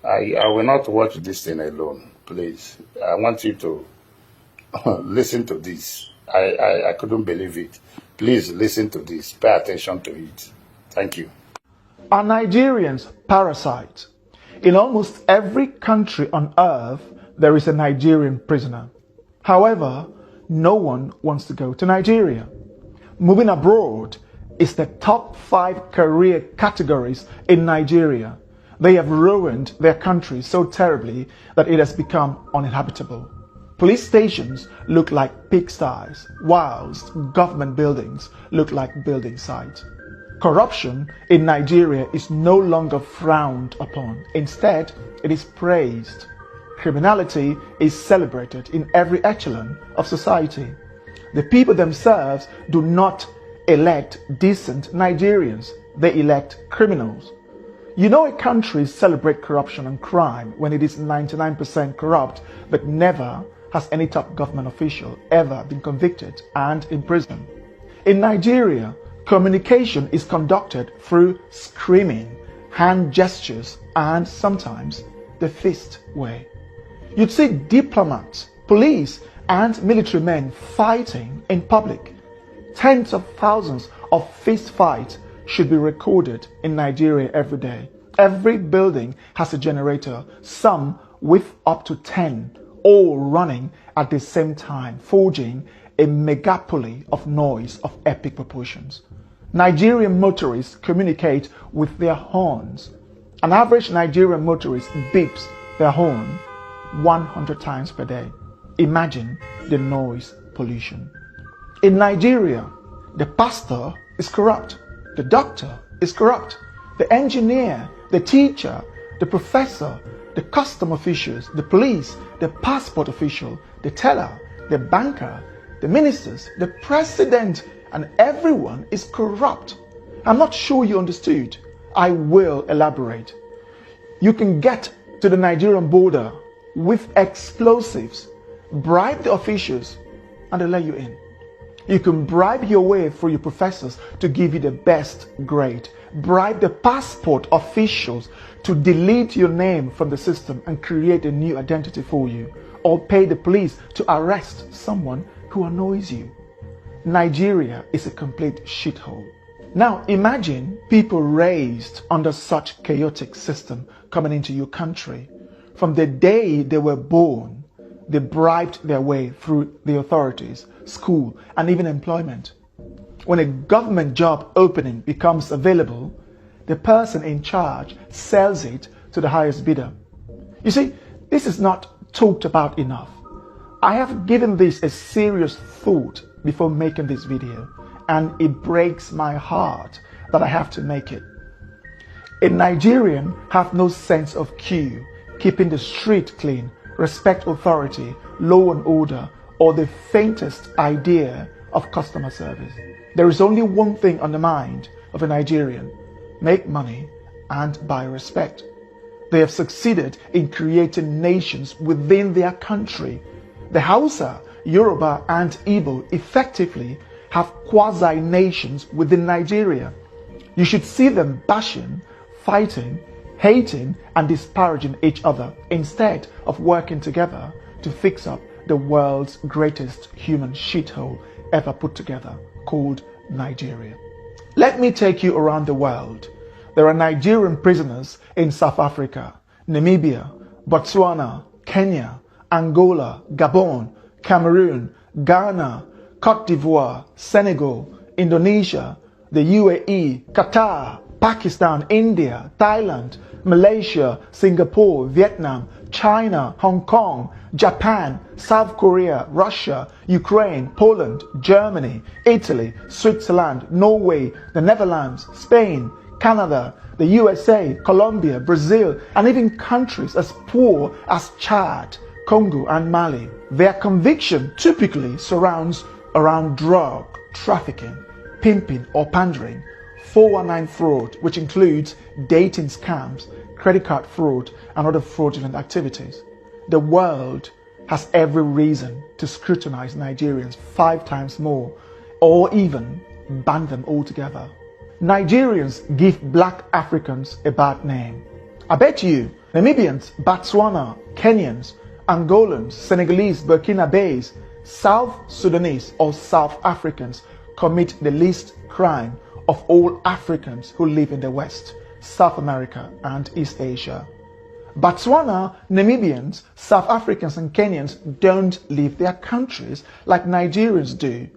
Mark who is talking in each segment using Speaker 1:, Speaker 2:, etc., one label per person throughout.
Speaker 1: I will not watch this thing alone, please. I want you to listen to this. I couldn't believe it. Please listen to this. Pay attention to it. Thank you.
Speaker 2: Are Nigerians parasites? In almost every country on earth, there is a Nigerian prisoner. However, no one wants to go to Nigeria. Moving abroad is the top 5 career categories in Nigeria. They have ruined their country so terribly that it has become uninhabitable. Police stations look like pigsties, whilst government buildings look like building sites. Corruption in Nigeria is no longer frowned upon. Instead, it is praised. Criminality is celebrated in every echelon of society. The people themselves do not elect decent Nigerians. They elect criminals. You know a country celebrates corruption and crime when it is 99% corrupt, but never has any top government official ever been convicted and imprisoned. In Nigeria, communication is conducted through screaming, hand gestures, and sometimes the fist way. You'd see diplomats, police, and military men fighting in public. Tens of thousands of fist fights should be recorded in Nigeria every day. Every building has a generator, some with up to 10, all running at the same time, forging a megapoly of noise of epic proportions. Nigerian motorists communicate with their horns. An average Nigerian motorist beeps their horn 100 times per day. Imagine the noise pollution. In Nigeria, the pastor is corrupt, the doctor is corrupt, the engineer, the teacher, the professor, the custom officials, the police, the passport official, the teller, the banker, the ministers, the president, and everyone is corrupt. I'm not sure you understood. I will elaborate. You can get to the Nigerian border with explosives, bribe the officials, and they'll let you in. You can bribe your way through your professors to give you the best grade. Bribe the passport officials to delete your name from the system and create a new identity for you. Or pay the police to arrest someone who annoys you. Nigeria is a complete shithole. Now imagine people raised under such chaotic system coming into your country. From the day they were born, they bribed their way through the authorities, school, and even employment. When a government job opening becomes available, the person in charge sells it to the highest bidder. You see, this is not talked about enough. I have given this a serious thought before making this video, and it breaks my heart that I have to make it. A Nigerian have no sense of queue, keeping the street clean, respect authority, law and order, or the faintest idea of customer service. There is only one thing on the mind of a Nigerian: make money and buy respect. They have succeeded in creating nations within their country. The Hausa, Yoruba, and Igbo effectively have quasi-nations within Nigeria. You should see them bashing, fighting, hating, and disparaging each other instead of working together to fix up the world's greatest human shithole ever put together, called Nigeria. Let me take you around the world. There are Nigerian prisoners in South Africa, Namibia, Botswana, Kenya, Angola, Gabon, Cameroon, Ghana, Cote d'Ivoire, Senegal, Indonesia, the UAE, Qatar, Pakistan, India, Thailand, Malaysia, Singapore, Vietnam, China, Hong Kong, Japan, South Korea, Russia, Ukraine, Poland, Germany, Italy, Switzerland, Norway, the Netherlands, Spain, Canada, the USA, Colombia, Brazil, and even countries as poor as Chad, Congo, and Mali. Their conviction typically surrounds around drug trafficking, pimping or pandering, 419 fraud, which includes dating scams, credit card fraud, and other fraudulent activities. The world has every reason to scrutinize Nigerians 5 times more, or even ban them altogether. Nigerians give black Africans a bad name. I bet you Namibians, Botswana, Kenyans, Angolans, Senegalese, Burkinabes, South Sudanese or South Africans commit the least crime of all Africans who live in the West, South America and East Asia. Botswana, Namibians, South Africans and Kenyans don't leave their countries like Nigerians do.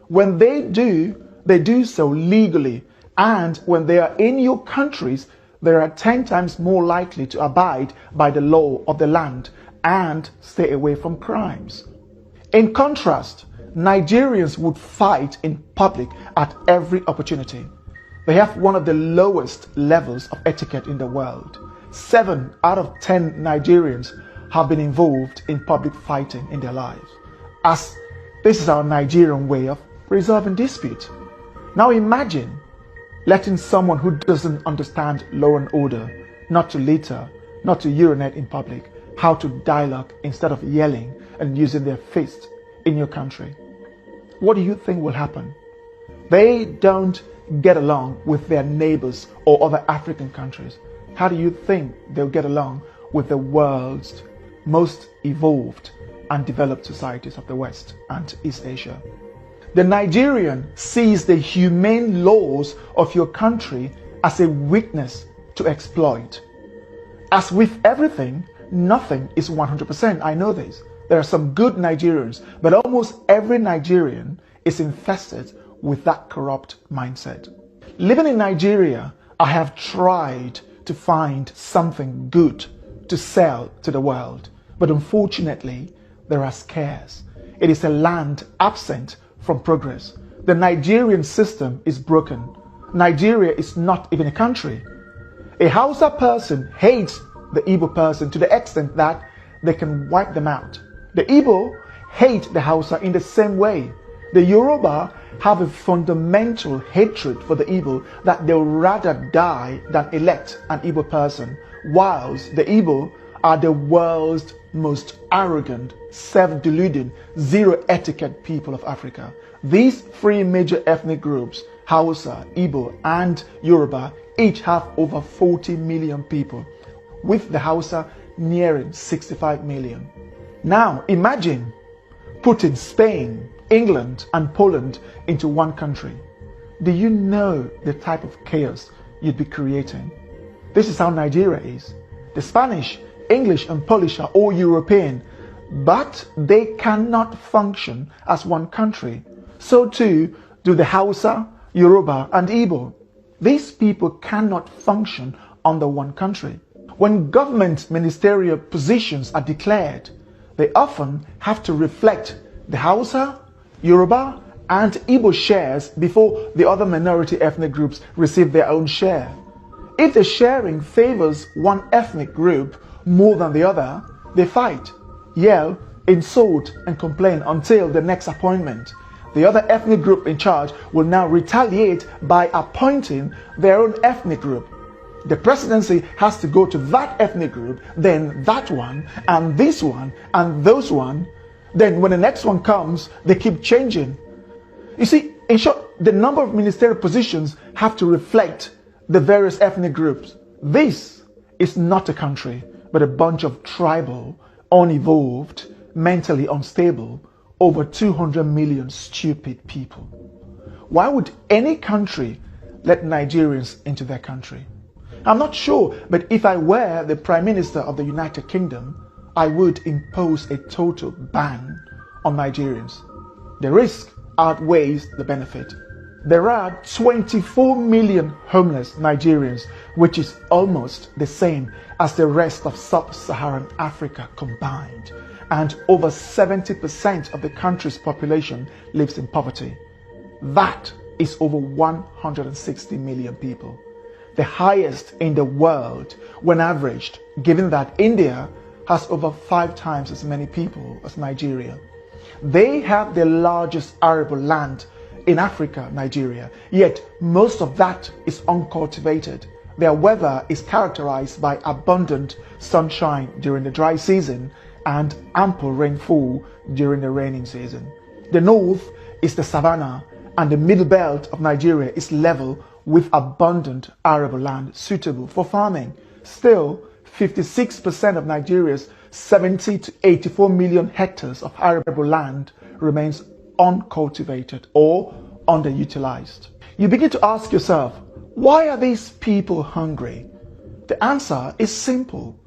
Speaker 2: When they do so legally, and when they are in your countries, they are 10 times more likely to abide by the law of the land and stay away from crimes. In contrast, Nigerians would fight in public at every opportunity. They have one of the lowest levels of etiquette in the world. 7 out of 10 Nigerians have been involved in public fighting in their lives, as this is our Nigerian way of resolving disputes. Now imagine letting someone who doesn't understand law and order, not to litter, not to urinate in public, how to dialogue instead of yelling and using their fists in your country. What do you think will happen? They don't get along with their neighbors or other African countries. How do you think they'll get along with the world's most evolved and developed societies of the West and East Asia? The Nigerian sees the humane laws of your country as a weakness to exploit. As with everything, nothing is 100%. I know this. There are some good Nigerians, but almost every Nigerian is infested with that corrupt mindset. Living in Nigeria, I have tried to find something good to sell to the world, but unfortunately, there are scarce. It is a land absent from progress. The Nigerian system is broken. Nigeria is not even a country. A Hausa person hates the Igbo person to the extent that they can wipe them out. The Igbo hate the Hausa in the same way. The Yoruba have a fundamental hatred for the Igbo that they'll rather die than elect an Igbo person, whilst the Igbo are the world's most arrogant, self-deluding, zero etiquette people of Africa. These 3 major ethnic groups, Hausa, Igbo and Yoruba, each have over 40 million people, with the Hausa nearing 65 million. Now imagine putting Spain, England and Poland into one country. Do you know the type of chaos you'd be creating? This is how Nigeria is. The Spanish, English and Polish are all European, but they cannot function as one country. So too do the Hausa, Yoruba and Igbo. These people cannot function under one country. When government ministerial positions are declared, they often have to reflect the Hausa, Yoruba and Igbo shares before the other minority ethnic groups receive their own share. If the sharing favors one ethnic group more than the other, they fight, yell, insult and complain until the next appointment. The other ethnic group in charge will now retaliate by appointing their own ethnic group. The presidency has to go to that ethnic group, then that one, and this one, and those one. Then when the next one comes, they keep changing. You see, in short, the number of ministerial positions have to reflect the various ethnic groups. This is not a country, but a bunch of tribal, unevolved, mentally unstable, over 200 million stupid people. Why would any country let Nigerians into their country? I'm not sure, but if I were the Prime Minister of the United Kingdom, I would impose a total ban on Nigerians. The risk outweighs the benefit. There are 24 million homeless Nigerians, which is almost the same as the rest of sub-Saharan Africa combined. And over 70% of the country's population lives in poverty. That is over 160 million people. The highest in the world when averaged, given that India has over 5 times as many people as Nigeria. They have the largest arable land in Africa, Nigeria, yet most of that is uncultivated. Their weather is characterized by abundant sunshine during the dry season and ample rainfall during the raining season. The north is the savanna, and the middle belt of Nigeria is level with abundant arable land suitable for farming. Still, 56% of Nigeria's 70 to 84 million hectares of arable land remains uncultivated or underutilized. You begin to ask yourself, why are these people hungry? The answer is simple: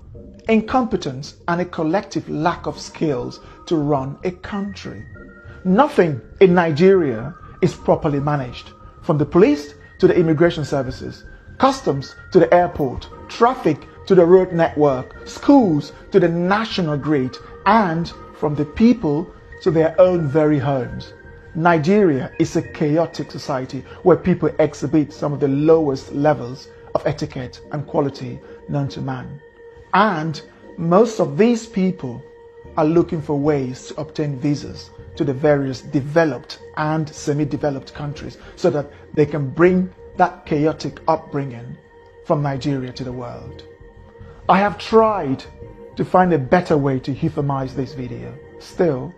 Speaker 2: incompetence and a collective lack of skills to run a country. Nothing in Nigeria is properly managed, from the police to the immigration services, customs to the airport, traffic to the road network, schools to the national grid, and from the people to their own very homes. Nigeria is a chaotic society where people exhibit some of the lowest levels of etiquette and quality known to man. And most of these people are looking for ways to obtain visas to the various developed and semi-developed countries so that they can bring that chaotic upbringing from Nigeria to the world. I have tried to find a better way to euphemize this video. Still,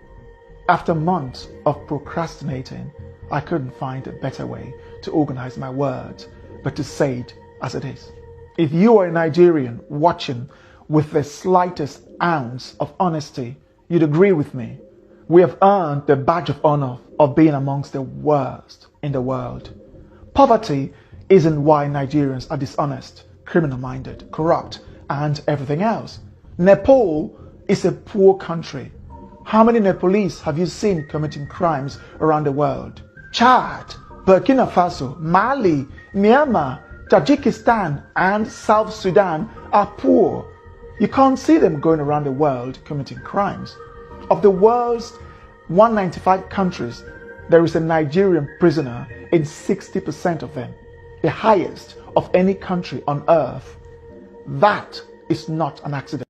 Speaker 2: after months of procrastinating, I couldn't find a better way to organize my words, but to say it as it is. If you are a Nigerian watching with the slightest ounce of honesty, you'd agree with me. We have earned the badge of honor of being amongst the worst in the world. Poverty isn't why Nigerians are dishonest, criminal-minded, corrupt, and everything else. Nepal is a poor country. How many Nepalese have you seen committing crimes around the world? Chad, Burkina Faso, Mali, Myanmar, Tajikistan, and South Sudan are poor. You can't see them going around the world committing crimes. Of the world's 195 countries, there is a Nigerian prisoner in 60% of them, the highest of any country on earth. That is not an accident.